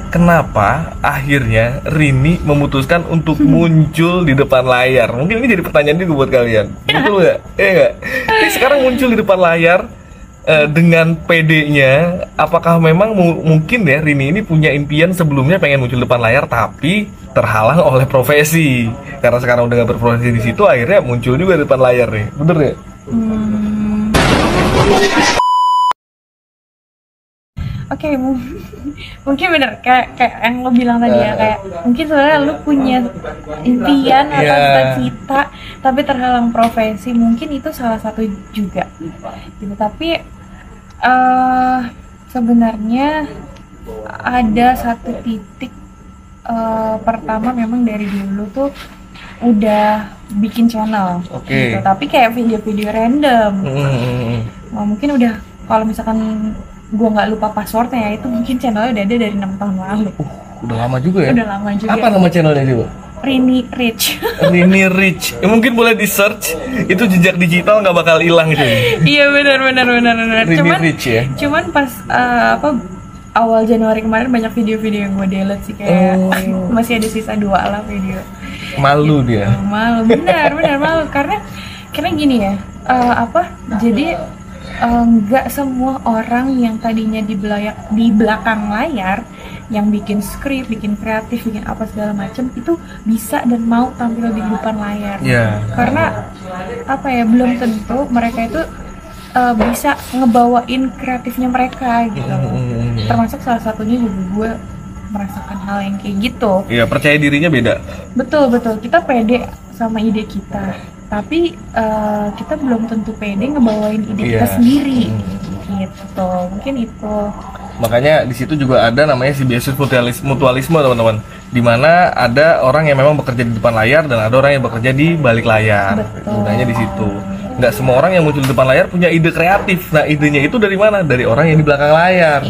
kenapa akhirnya Rini memutuskan untuk muncul di depan layar? Mungkin ini jadi pertanyaan juga buat kalian. Betul nggak? Iya nggak? Ini sekarang muncul di depan layar dengan PD-nya. Apakah memang mungkin ya Rini ini punya impian sebelumnya pengen muncul di depan layar tapi terhalang oleh profesi? Karena sekarang udah gak berprofesi di situ, akhirnya muncul juga di depan layar nih. Bener ya? Oke, mungkin bener kayak yang lo bilang tadi ya, kayak mungkin sebenarnya lo punya impian atau cita-cita tapi terhalang profesi, mungkin itu salah satu juga gitu. Tapi sebenarnya ada satu titik, pertama memang dari dulu tuh udah bikin channel gitu, tapi kayak video-video random. Mungkin udah, kalau misalkan gue nggak lupa passwordnya ya, itu mungkin channelnya udah ada dari 6 tahun lalu. Udah lama juga ya? Udah lama juga. Apa nama channelnya coba? Rini Rich. Rini Rich. Mungkin boleh di search, itu jejak digital nggak bakal hilang gitu. Iya benar. Rini Rich ya. Cuman pas awal Januari kemarin banyak video-video yang gue delete sih, kayak masih ada sisa 2 lah video. Malu gitu. Dia. Malu, benar malu, karena gini ya, jadi nggak semua orang yang tadinya di belakang layar, yang bikin skrip, bikin kreatif, bikin apa segala macam, itu bisa dan mau tampil di depan layar. Karena belum tentu mereka itu bisa ngebawain kreatifnya mereka gitu. Termasuk salah satunya juga gue merasakan hal yang kayak gitu. Iya, percaya dirinya beda. Betul, kita pede sama ide kita, tapi kita belum tentu pede ngebawain ide kita sendiri gitu. Mungkin itu. Makanya di situ juga ada namanya simbiosis mutualisme teman-teman, dimana ada orang yang memang bekerja di depan layar dan ada orang yang bekerja di balik layar. Gunanya di situ. Nggak semua orang yang muncul di depan layar punya ide kreatif. Nah, idenya itu dari mana? Dari orang yang di belakang layar.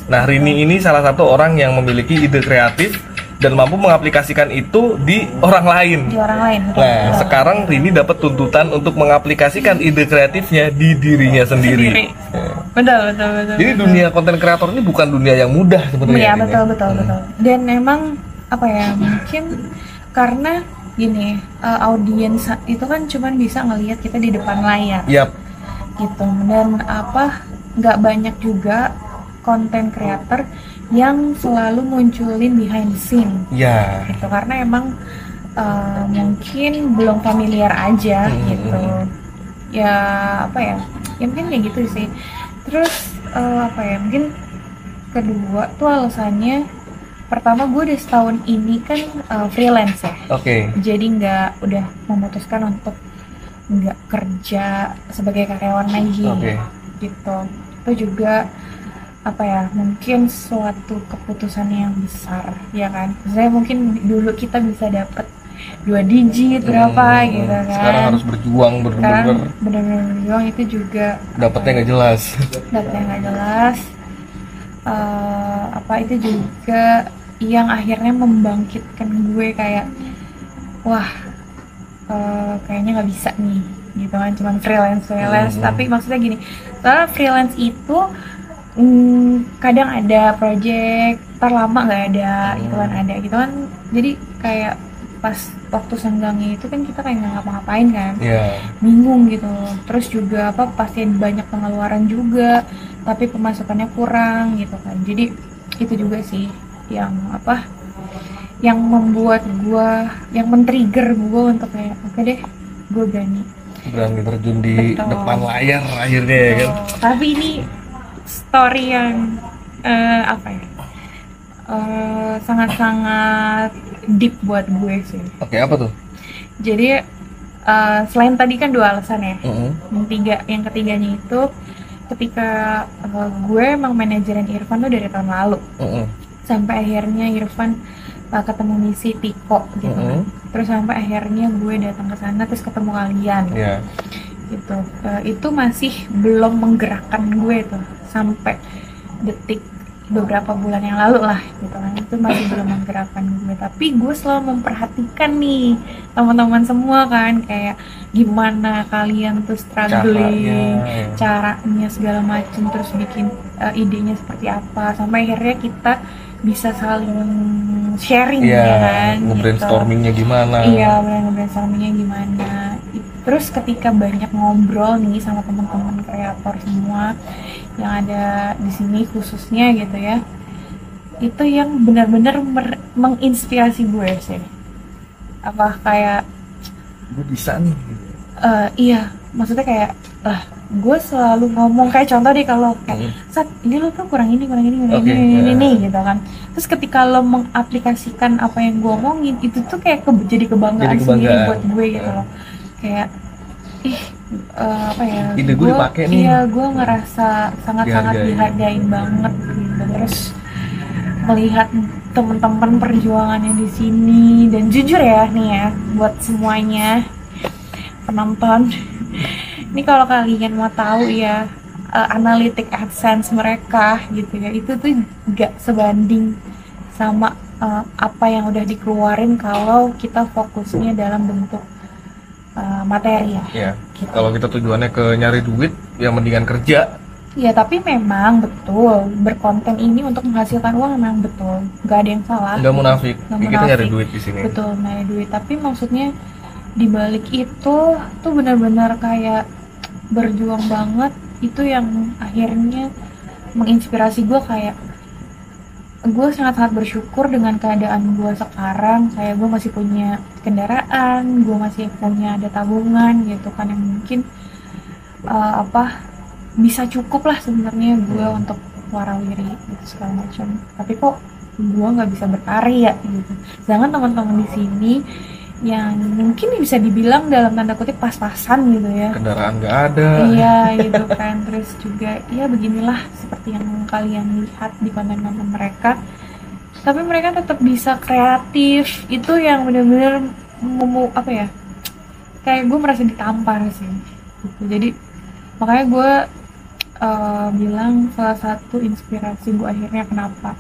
Nah, Rini ini salah satu orang yang memiliki ide kreatif dan mampu mengaplikasikan itu di orang lain. Nah, sekarang Rini dapat tuntutan untuk mengaplikasikan ide kreatifnya di dirinya sendiri. Betul. Jadi dunia konten kreator ini bukan dunia yang mudah sebenarnya. Iya, betul. Dan memang mungkin karena gini, audiens itu kan cuman bisa ngelihat kita di depan layar. Gitu. Dan nggak banyak juga konten kreator yang selalu munculin behind the scene. Gitu, karena emang mungkin belum familiar aja gitu. Ya mungkin kayak gitu sih. Terus mungkin kedua tuh alasannya, pertama gue udah setahun ini kan freelance ya. Jadi udah memutuskan untuk nggak kerja sebagai karyawan lagi. Gitu. Itu juga mungkin suatu keputusan yang besar, ya kan? Saya mungkin dulu kita bisa dapat 2 digit berapa gitu kan. Sekarang harus berjuang bener-bener berjuang, itu juga dapatnya nggak jelas. Itu juga yang akhirnya membangkitkan gue kayak kayaknya nggak bisa nih gitu kan, cuman freelance. Tapi maksudnya gini, soalnya freelance itu kadang ada project, lama nggak ada, gitu kan. Jadi kayak pas waktu senggangnya itu kan kita kayak nggak ngapa-ngapain kan, bingung gitu. Terus juga pasti banyak pengeluaran juga, tapi pemasukannya kurang gitu kan. Jadi itu juga sih yang yang membuat gue, yang men-trigger gue untuk kayak oke deh, gue berani terjun di depan layar akhirnya ya kan. Tapi ini story yang sangat-sangat deep buat gue sih. Apa tuh? Jadi selain tadi kan 2 alasan ya, yang ketiganya itu ketika gue emang manajerin Irfan tuh dari tahun lalu, sampai akhirnya Irfan ketemu misi Tiko gitu kan. Terus sampai akhirnya gue datang ke sana terus ketemu kalian. Gitu. Itu masih belum menggerakkan gue tuh sampai detik beberapa bulan yang lalu lah gitu kan. Itu masih belum menggerakkan gue, tapi gue selalu memperhatikan nih teman-teman semua kan, kayak gimana kalian tuh struggling, caranya segala macam, terus bikin idenya seperti apa, sampai akhirnya kita bisa saling sharing ya kan, nge-brainstormingnya gitu. Gimana? Iya, brainstormingnya gimana. Terus ketika banyak ngobrol nih sama teman-teman kreator semua yang ada di sini khususnya gitu ya, itu yang benar-benar menginspirasi gue sih. Apa kayak gue bisa nih. Iya, maksudnya kayak gue selalu ngomong kayak contoh deh kalau kayak Sat, ini lo tuh kurang ini gitu kan. Terus ketika lo mengaplikasikan apa yang gue omongin, itu tuh kayak jadi kebanggaan sendiri buat gue gitu loh. Kayak apa ya? Ide gue dipakai nih. Iya, gue ngerasa sangat-sangat dihargain banget gitu. Terus melihat teman-teman perjuangannya di sini, dan jujur ya nih ya buat semuanya penonton, ini kalau kalian mau tahu ya, analitik AdSense mereka gitu ya, itu tuh gak sebanding sama apa yang udah dikeluarin kalau kita fokusnya dalam bentuk materi ya. Gitu. Kalau kita tujuannya ke nyari duit, ya mendingan kerja. Ya tapi memang betul, berkonten ini untuk menghasilkan uang memang betul, nggak ada yang salah. Nggak munafik, kita nyari duit di sini. Betul, nyari duit. Tapi maksudnya di balik itu tuh benar-benar kayak berjuang banget. Itu yang akhirnya menginspirasi gue, kayak gue sangat-sangat bersyukur dengan keadaan gue sekarang. Kayak gue masih punya kendaraan, gue masih punya ada tabungan gitu kan, yang mungkin bisa cukup lah sebenarnya gue untuk warawiri gitu segala macam. Tapi kok gue nggak bisa berkarya gitu. Sedangkan teman-teman di sini yang mungkin bisa dibilang dalam tanda kutip pas-pasan gitu ya, kendaraan nggak ada, iya gitu kan. Terus juga ya beginilah seperti yang kalian lihat di konten-konten mereka, tapi mereka tetap bisa kreatif. Itu yang benar-benar apa ya, kayak gue merasa ditampar sih gitu. Jadi makanya gue bilang salah satu inspirasi gue akhirnya kenapa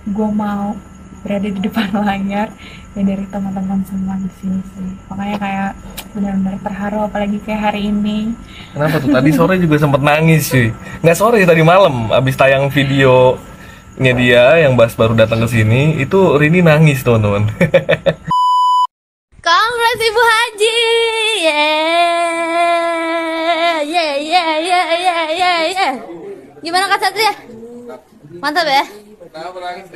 gue mau berada di depan layar ya dari teman-teman semua di sini sih. Makanya kayak benar-benar terharu, apalagi kayak hari ini. Kenapa tuh? Tadi sore juga sempet nangis sih. Nggak sore, tadi malam abis tayang videonya dia yang Bas baru datang ke sini, itu Rini nangis teman-teman. Kongres Ibu Haji. Gimana Kak Satria? Mantap ya?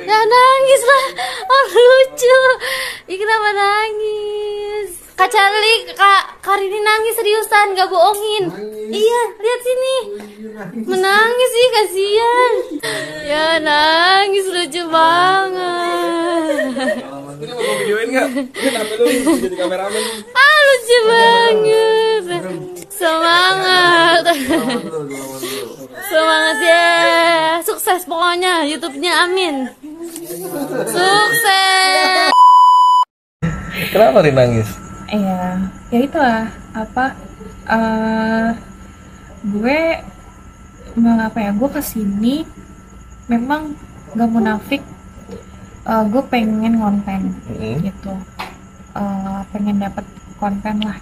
Ya nangis lah. Oh lucu. Ih kenapa nangis? Kak Charlie, Kak Rini nangis seriusan, gak bohongin. Iya, lihat sini. Menangis sih, kasihan. Ya nangis, lucu banget. Ini mau videoin nggak? Kenapa lu jadi kameramen? Lucu banget. Semangat. Semangat ya. Sukses pokoknya YouTube-nya, amin. Sukses. Kenapa Rini nangis? Iya, ya itulah gue kesini memang gak munafik, gue pengen konten gitu, pengen dapat konten lah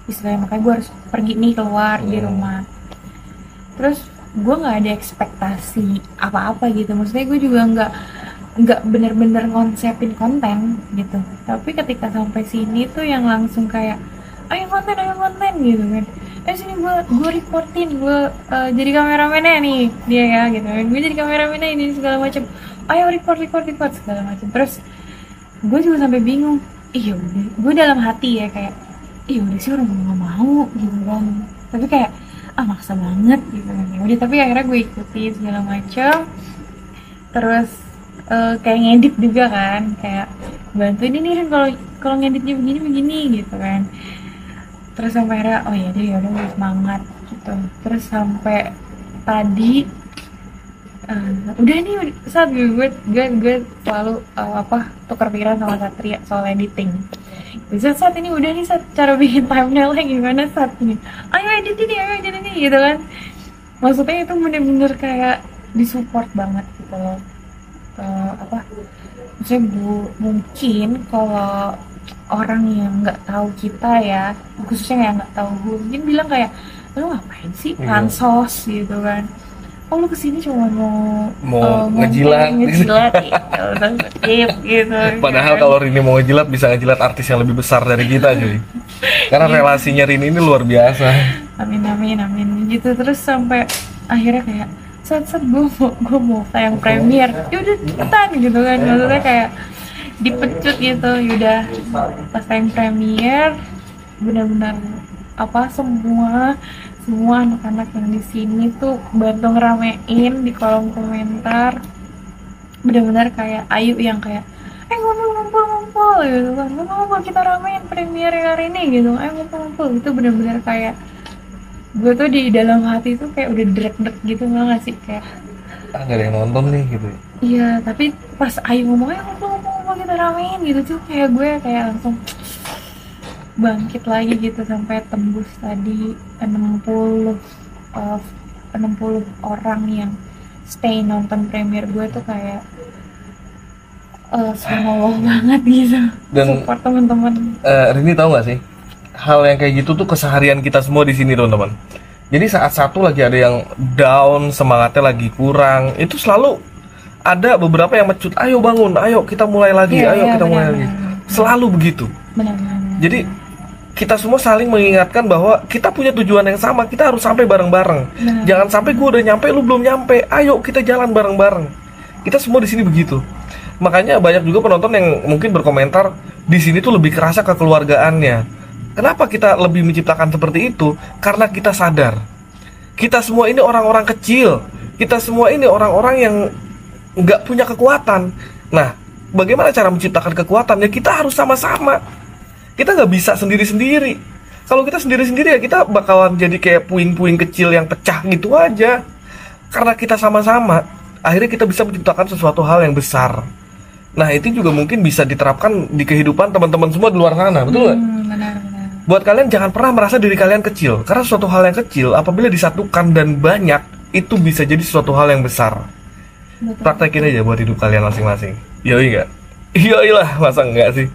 istilahnya. Makanya gue harus pergi nih keluar di rumah. Terus gue nggak ada ekspektasi apa-apa gitu, maksudnya gue juga nggak bener-bener ngonsepin konten gitu. Tapi ketika sampai sini tuh yang langsung kayak ayo konten gitu kan, sini gue reportin, gue jadi kameramennya nih dia ya gitu kan, gue jadi kameramennya ini segala macam, ayo report segala macam. Terus gue juga sampai bingung, iya udah, gue dalam hati ya kayak iya udah sih orang nggak mau gitu kan, tapi kayak maksa banget gitu kan. Ya udah, tapi akhirnya gue ikuti segala macam. Terus kayak ngedit juga kan, kayak bantuin ini kan kalau ngeditnya begini gitu kan. Terus sampai akhirnya oh ya deh, yaudah gue semangat gitu. Terus sampai tadi udah nih saat gue selalu tukar pikiran sama Satria soal editing. Saat ini udah nih, saat cara bikin thumbnailnya gimana saat ini, ayo edit ini gitu kan. Maksudnya itu bener-bener kayak disupport banget gitu loh. Maksudnya mungkin kalau orang yang nggak tahu kita ya, khususnya yang nggak tahu gue, mungkin bilang kayak lu ngapain sih pansos gitu kan, oh lu kesini cuma mau ngejilat gitu. Padahal kalau Rini mau ngejilat bisa ngejilat artis yang lebih besar dari kita cuy. Karena relasinya Rini ini luar biasa. Amin gitu. Terus sampai akhirnya kayak set gue mau tayang premier, ya udah cepetan gitu kan, maksudnya kayak dipecut gitu. Yaudah pas tayang premier benar-benar apa semua anak-anak yang di sini tuh bantu ngeramein di kolom komentar, benar-benar kayak Ayu yang kayak ngumpul gitu kan, ngumpul kita ramein premier hari ini gitu, ngumpul itu benar-benar kayak gue tuh di dalam hati tuh kayak udah drek gitu, nggak sih, kayak nggak ada yang nonton nih gitu. Iya, tapi pas Ayu ngomongnya ngumpul kita ramein gitu tuh kayak gue kayak langsung bangkit lagi gitu, sampai tembus tadi 60 orang yang stay nonton premier gue tuh kayak subhanallah banget gitu. Dan support teman-teman. Rini tahu nggak sih, hal yang kayak gitu tuh keseharian kita semua di sini teman-teman. Jadi saat satu lagi ada yang down, semangatnya lagi kurang, itu selalu ada beberapa yang mecut, ayo bangun, ayo kita mulai lagi, kita mulai lagi. Selalu begitu. Benar. Jadi kita semua saling mengingatkan bahwa kita punya tujuan yang sama, kita harus sampai bareng-bareng. Jangan sampai gue udah nyampe, lu belum nyampe. Ayo kita jalan bareng-bareng. Kita semua di sini begitu. Makanya banyak juga penonton yang mungkin berkomentar di sini tuh lebih kerasa kekeluargaannya. Kenapa kita lebih menciptakan seperti itu? Karena kita sadar kita semua ini orang-orang kecil. Kita semua ini orang-orang yang nggak punya kekuatan. Nah, bagaimana cara menciptakan kekuatan? Ya kita harus sama-sama. Kita nggak bisa sendiri-sendiri. Kalau kita sendiri-sendiri ya kita bakalan jadi kayak puing-puing kecil yang pecah gitu aja. Karena kita sama-sama, akhirnya kita bisa menciptakan sesuatu hal yang besar. Nah, itu juga mungkin bisa diterapkan di kehidupan teman-teman semua di luar sana, betul nggak? Benar. Buat kalian jangan pernah merasa diri kalian kecil, karena suatu hal yang kecil apabila disatukan dan banyak, itu bisa jadi suatu hal yang besar. Betul. Praktekin aja buat hidup kalian masing-masing. Yoi nggak? Yoi lah, masa enggak sih?